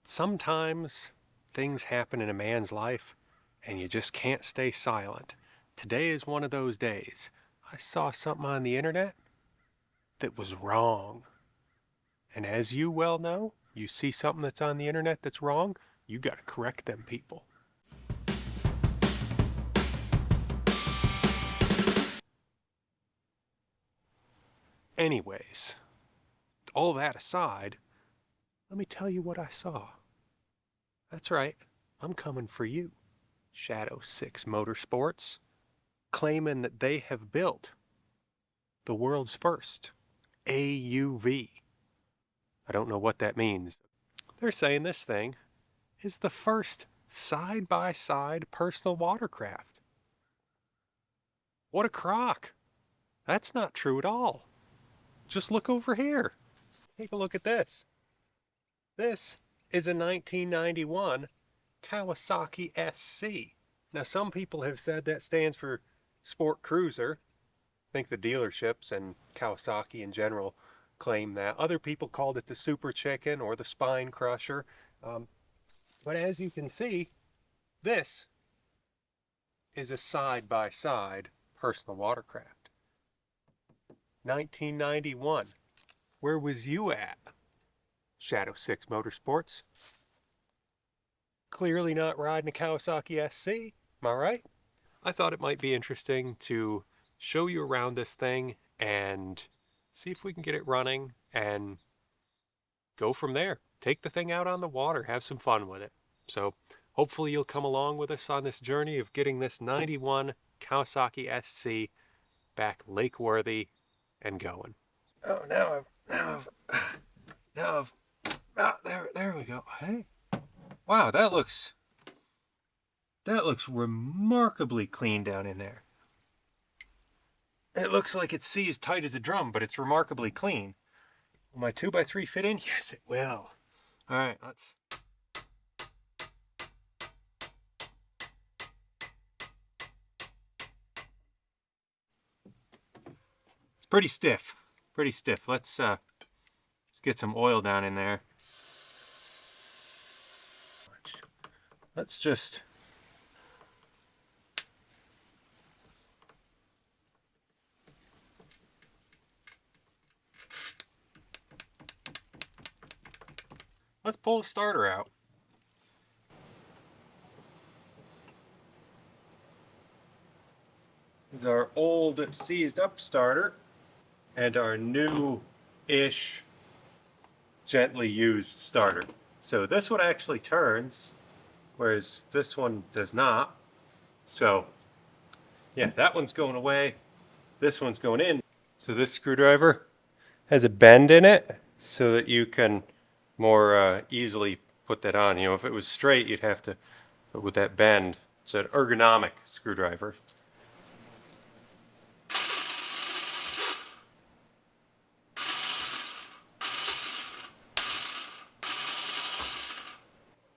Sometimes things happen in a man's life and you just can't stay silent. Today is one of those days. I saw something on the internet that was wrong. And as you well know, you see something that's on the internet that's wrong, you got to correct them people. Anyways, all that aside, let me tell you what I saw. That's right, I'm coming for you, Shadow 6 Motorsports, claiming that they have built the world's first AUV. I don't know what that means. They're saying this thing is the first side-by-side personal watercraft. What a crock. That's not true at all. Just look over here. Take a look at this. This is a 1991 Kawasaki SC. Now, some people have said that stands for Sport Cruiser. I think the dealerships and Kawasaki in general claim that. Other people called it the Super Chicken or the Spine Crusher. But as you can see, this is a side-by-side personal watercraft. 1991. Where was you at, Shadow 6 Motorsports? Clearly not riding a Kawasaki SC, am I right? I thought it might be interesting to show you around this thing and see if we can get it running and go from there. Take the thing out on the water, have some fun with it. So hopefully you'll come along with us on this journey of getting this 91 Kawasaki SC back lake-worthy and going. Oh, there we go. Hey, wow, that looks remarkably clean down in there. It looks like it's seized tight as a drum, but it's remarkably clean. Will my 2x3 fit in? Yes, it will. All right, let's... It's pretty stiff. Pretty stiff. Let's get some oil down in there. Let's just... Let's pull the starter out. This is our old seized up starter and our new-ish gently used starter. So this one actually turns, whereas this one does not. So yeah, that one's going away. This one's going in. So this screwdriver has a bend in it so that you can more easily put that on. You know, if it was straight, you'd have to, but with that bend, it's an ergonomic screwdriver.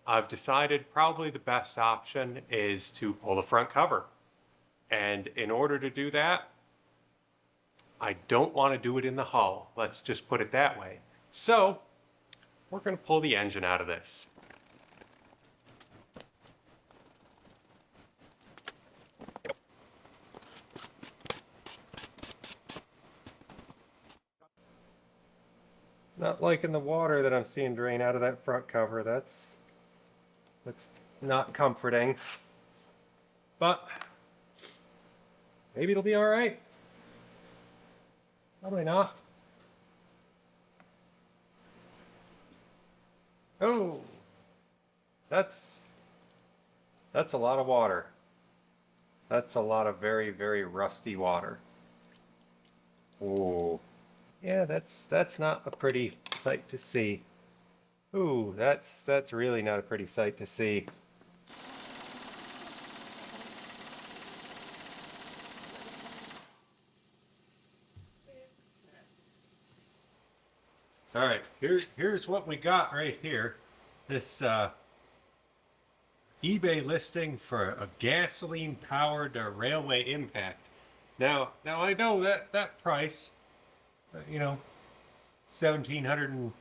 I've decided probably the best option is to pull the front cover. And in order to do that, I don't want to do it in the hull. Let's just put it that way. So we're going to pull the engine out of this. Not liking the water that I'm seeing drain out of that front cover. That's not comforting. But maybe it'll be all right. Probably not. Oh, that's a lot of water. That's a lot of very, very rusty water. Oh, yeah, that's not a pretty sight to see. Ooh, that's really not a pretty sight to see. All right, here's what we got right here. This eBay listing for a gasoline-powered railway impact. Now I know that price, you know, $1,750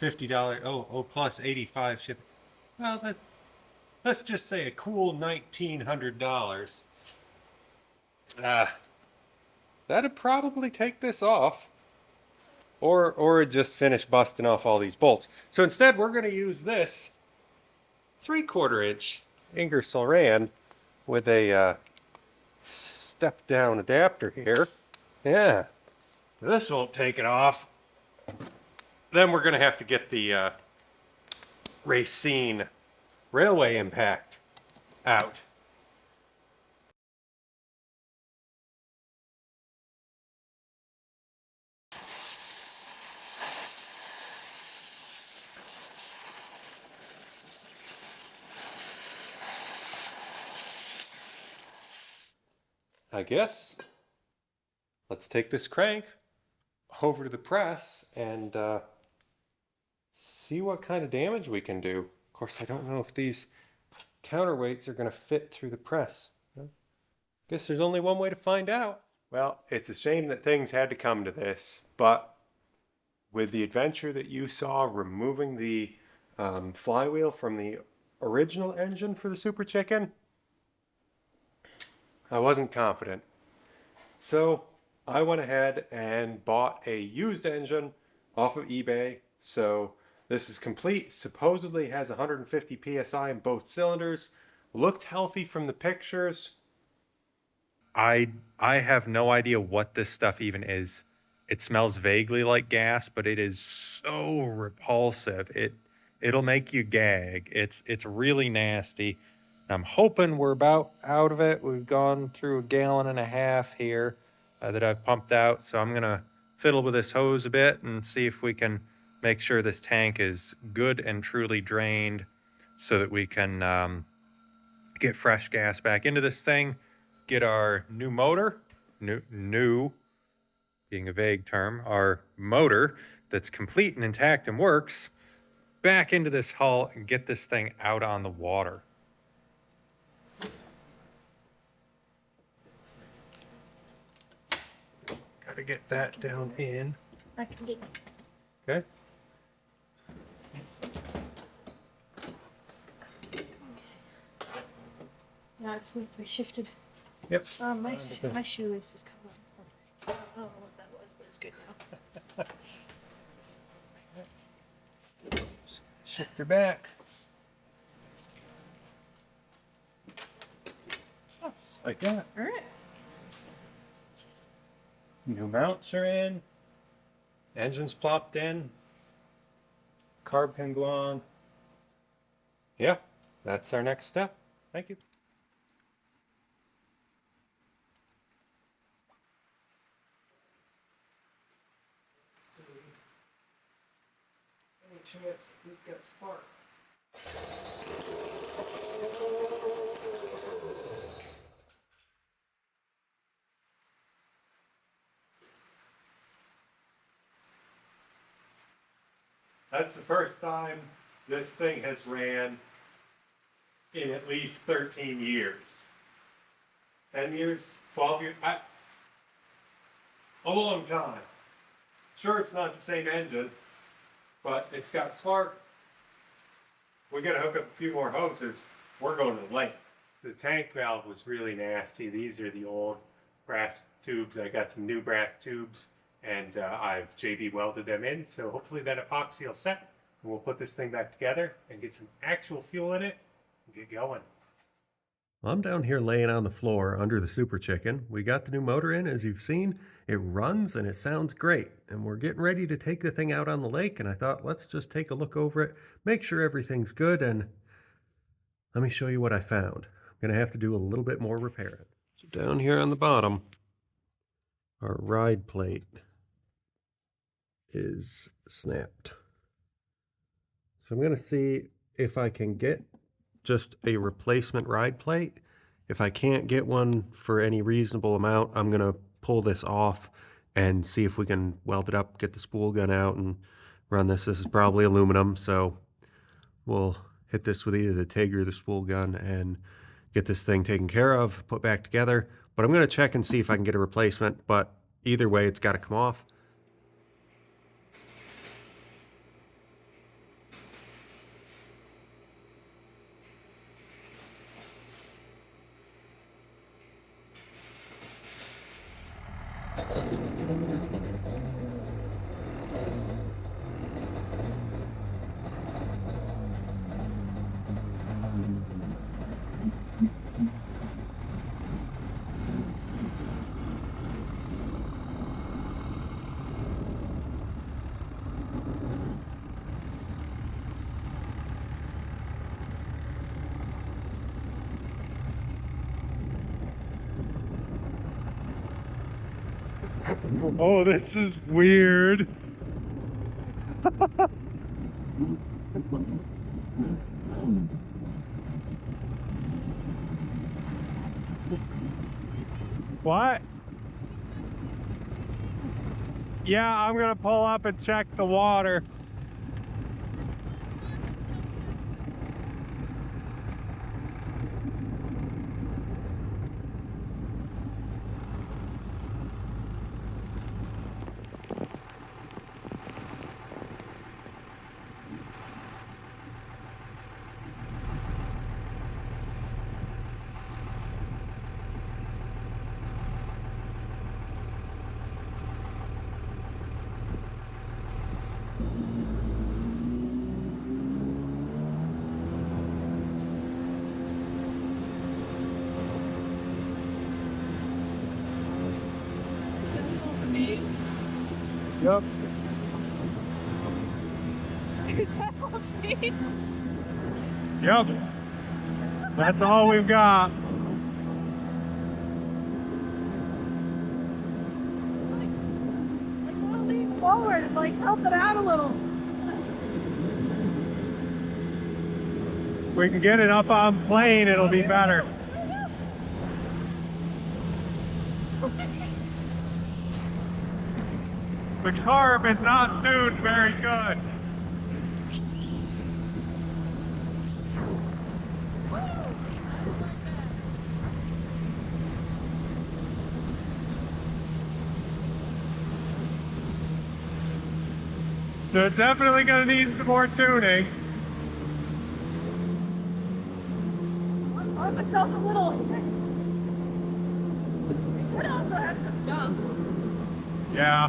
$50, plus 85 shipping. Well, let's just say a cool $1,900. That'd probably take this off. Or just finish busting off all these bolts. So instead, we're going to use this 3/4 inch Ingersoll Rand with a step down adapter here. Yeah, this won't take it off. Then we're going to have to get the Racine railway impact out. I guess let's take this crank over to the press and see what kind of damage we can do. Of course, I don't know if these counterweights are going to fit through the press. Guess there's only one way to find out. Well, it's a shame that things had to come to this, but with the adventure that you saw removing the flywheel from the original engine for the Super Chicken, I wasn't confident. So I went ahead and bought a used engine off of eBay. So this is complete. Supposedly has 150 PSI in both cylinders. Looked healthy from the pictures. I have no idea what this stuff even is. It smells vaguely like gas, but it is so repulsive. It'll make you gag. It's really nasty. I'm hoping we're about out of it. We've gone through 1.5 gallons here that I've pumped out. So I'm gonna fiddle with this hose a bit and see if we can make sure this tank is good and truly drained, so that we can get fresh gas back into this thing. Get our new motor, new being a vague term, our motor that's complete and intact and works, back into this hull and get this thing out on the water. Gotta get that down in. I can get Okay. now it just needs to be shifted. Yep. My shoelace is covered. I don't know what that was, but it's good now. Shift her back. Like that. All right. New mounts are in. Engine's plopped in. Carb can go on. Yeah, that's our next step. Thank you. Any chance we've got spark? That's the first time this thing has ran in at least 13 years. 10 years? 12 years? A long time. Sure, it's not the same engine, but it's got spark. We gotta hook up a few more hoses. We're going to the lake. The tank valve was really nasty. These are the old brass tubes. I got some new brass tubes, and I've JB welded them in, so hopefully that epoxy will set, and we'll put this thing back together and get some actual fuel in it and get going. Well, I'm down here laying on the floor under the Super Chicken. We got the new motor in, as you've seen. It runs and it sounds great, and we're getting ready to take the thing out on the lake, and I thought, let's just take a look over it, make sure everything's good, and let me show you what I found. I'm gonna have to do a little bit more repairing. So down here on the bottom, our ride plate is snapped. So I'm gonna see if I can get just a replacement ride plate. If I can't get one for any reasonable amount, I'm gonna pull this off and see if we can weld it up, get the spool gun out and run this. This is probably aluminum, so we'll hit this with either the TIG or the spool gun and get this thing taken care of, put back together. But I'm gonna check and see if I can get a replacement, but either way, it's gotta come off. Oh, this is weird. What? Yeah, I'm gonna pull up and check the water. Yep. Is that full speed? Yep. That's all we've got. Like, want to lean forward and like help it out a little. We can get it up on plane, it'll be better. The carb is not tuned very good. So it's definitely going to need some more tuning. I felt a little. It also has some jump. Yeah.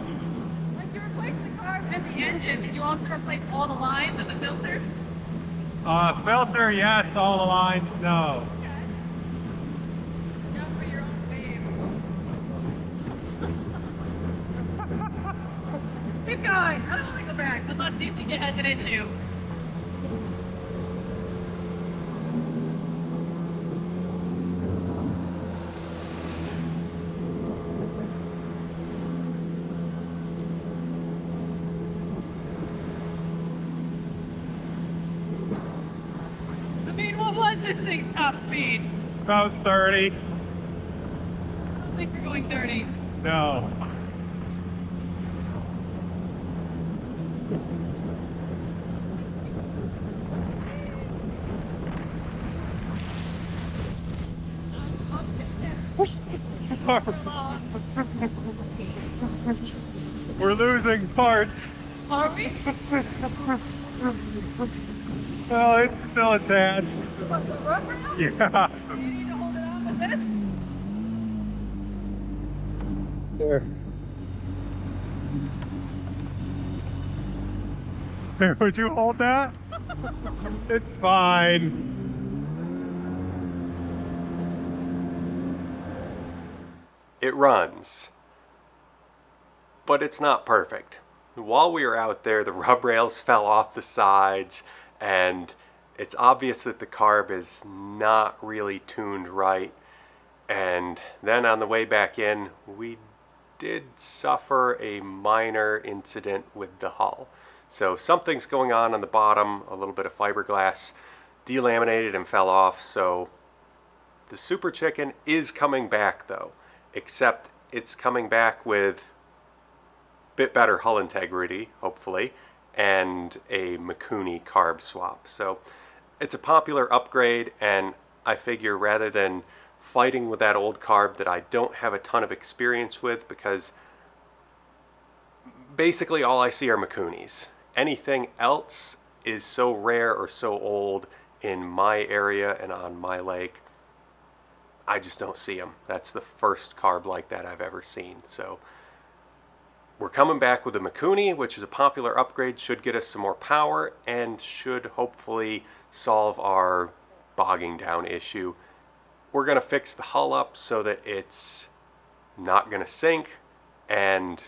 Like you replaced the carb and the engine. Did you also replace all the lines and the filters? Filter, yes. All the lines, no. Okay. Jump for your own wave. Keep going. I don't want to go back, but let's see if he has an issue. I mean, what was this thing's top speed? About 30. I don't think we're going 30. No. We're losing parts. Are we? Well, it's still attached. What, the rubber now? Yeah. Do you need to hold it on with this? There. Here, would you hold that? It's fine. It runs, but it's not perfect. While we were out there, the rub rails fell off the sides, and it's obvious that the carb is not really tuned right. And then on the way back in, we did suffer a minor incident with the hull. So something's going on the bottom, a little bit of fiberglass delaminated and fell off. So the Super Chicken is coming back though, except it's coming back with a bit better hull integrity, hopefully, and a Mikuni carb swap. So it's a popular upgrade, and I figure rather than fighting with that old carb that I don't have a ton of experience with, because basically all I see are Mikunis. Anything else is so rare or so old in my area and on my lake, I just don't see them. That's the first carb like that I've ever seen. So we're coming back with the Mikuni, which is a popular upgrade, should get us some more power and should hopefully solve our bogging down issue. We're going to fix the hull up so that it's not going to sink, and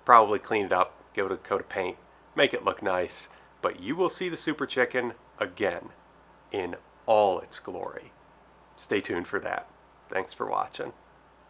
probably clean it up, give it a coat of paint, make it look nice. But you will see the Super Chicken again in all its glory. Stay tuned for that. Thanks for watching.